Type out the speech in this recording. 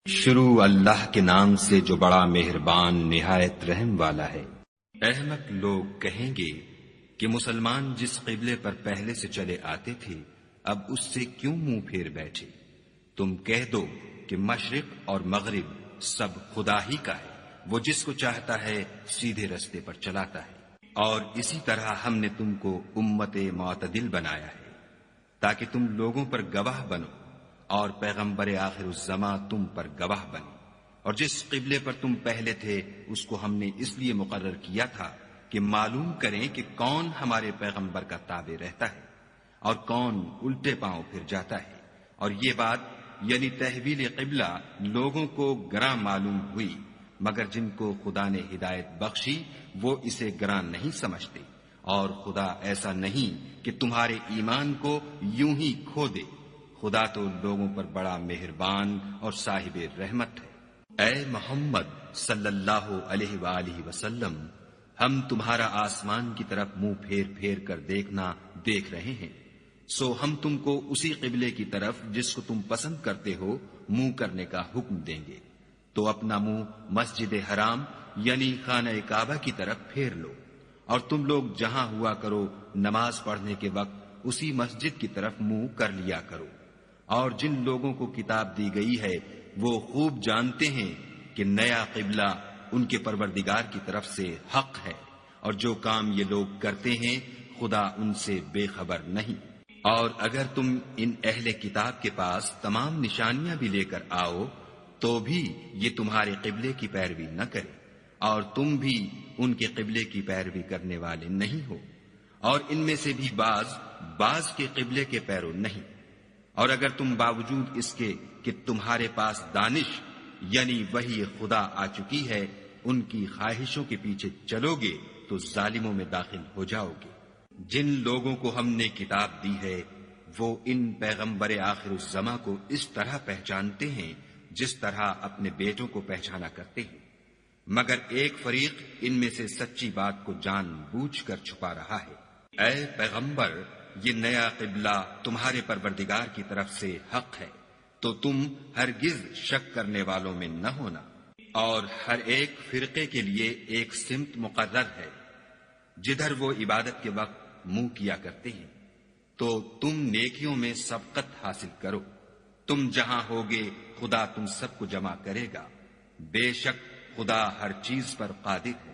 شروع اللہ کے نام سے جو بڑا مہربان نہایت رحم والا ہے۔ احمق لوگ کہیں گے کہ مسلمان جس قبلے پر پہلے سے چلے آتے تھے اب اس سے کیوں منہ پھیر بیٹھے؟ تم کہہ دو کہ مشرق اور مغرب سب خدا ہی کا ہے، وہ جس کو چاہتا ہے سیدھے رستے پر چلاتا ہے، اور اسی طرح ہم نے تم کو امت معتدل بنایا ہے تاکہ تم لوگوں پر گواہ بنو اور پیغمبر آخر الزماں تم پر گواہ بنے۔ اور جس قبلے پر تم پہلے تھے اس کو ہم نے اس لیے مقرر کیا تھا کہ معلوم کریں کہ کون ہمارے پیغمبر کا تابع رہتا ہے اور کون الٹے پاؤں پھر جاتا ہے۔ اور یہ بات یعنی تحویل قبلہ لوگوں کو گراں معلوم ہوئی، مگر جن کو خدا نے ہدایت بخشی وہ اسے گراں نہیں سمجھتے، اور خدا ایسا نہیں کہ تمہارے ایمان کو یوں ہی کھو دے۔ خدا تو لوگوں پر بڑا مہربان اور صاحب رحمت ہے۔ اے محمد صلی اللہ علیہ وآلہ وسلم، ہم تمہارا آسمان کی طرف منہ پھیر پھیر کر دیکھنا دیکھ رہے ہیں، سو ہم تم کو اسی قبلے کی طرف جس کو تم پسند کرتے ہو منہ کرنے کا حکم دیں گے، تو اپنا منہ مسجد حرام یعنی خانہ کعبہ کی طرف پھیر لو، اور تم لوگ جہاں ہوا کرو نماز پڑھنے کے وقت اسی مسجد کی طرف منہ کر لیا کرو۔ اور جن لوگوں کو کتاب دی گئی ہے وہ خوب جانتے ہیں کہ نیا قبلہ ان کے پروردگار کی طرف سے حق ہے، اور جو کام یہ لوگ کرتے ہیں خدا ان سے بے خبر نہیں۔ اور اگر تم ان اہل کتاب کے پاس تمام نشانیاں بھی لے کر آؤ تو بھی یہ تمہارے قبلے کی پیروی نہ کرے، اور تم بھی ان کے قبلے کی پیروی کرنے والے نہیں ہو، اور ان میں سے بھی بعض کے قبلے کے پیرو نہیں۔ اور اگر تم باوجود اس کے کہ تمہارے پاس دانش یعنی وحی خدا آ چکی ہے ان کی خواہشوں کے پیچھے چلو گے تو ظالموں میں داخل ہو جاؤ گے۔ جن لوگوں کو ہم نے کتاب دی ہے وہ ان پیغمبر آخر الزماں کو اس طرح پہچانتے ہیں جس طرح اپنے بیٹوں کو پہچانا کرتے ہیں، مگر ایک فریق ان میں سے سچی بات کو جان بوجھ کر چھپا رہا ہے۔ اے پیغمبر، یہ نیا قبلہ تمہارے پروردگار کی طرف سے حق ہے، تو تم ہرگز شک کرنے والوں میں نہ ہونا، اور ہر ایک فرقے کے لیے ایک سمت مقرر ہے جدھر وہ عبادت کے وقت منہ کیا کرتے ہیں، تو تم نیکیوں میں سبقت حاصل کرو۔ تم جہاں ہوگے خدا تم سب کو جمع کرے گا، بے شک خدا ہر چیز پر قادر ہے۔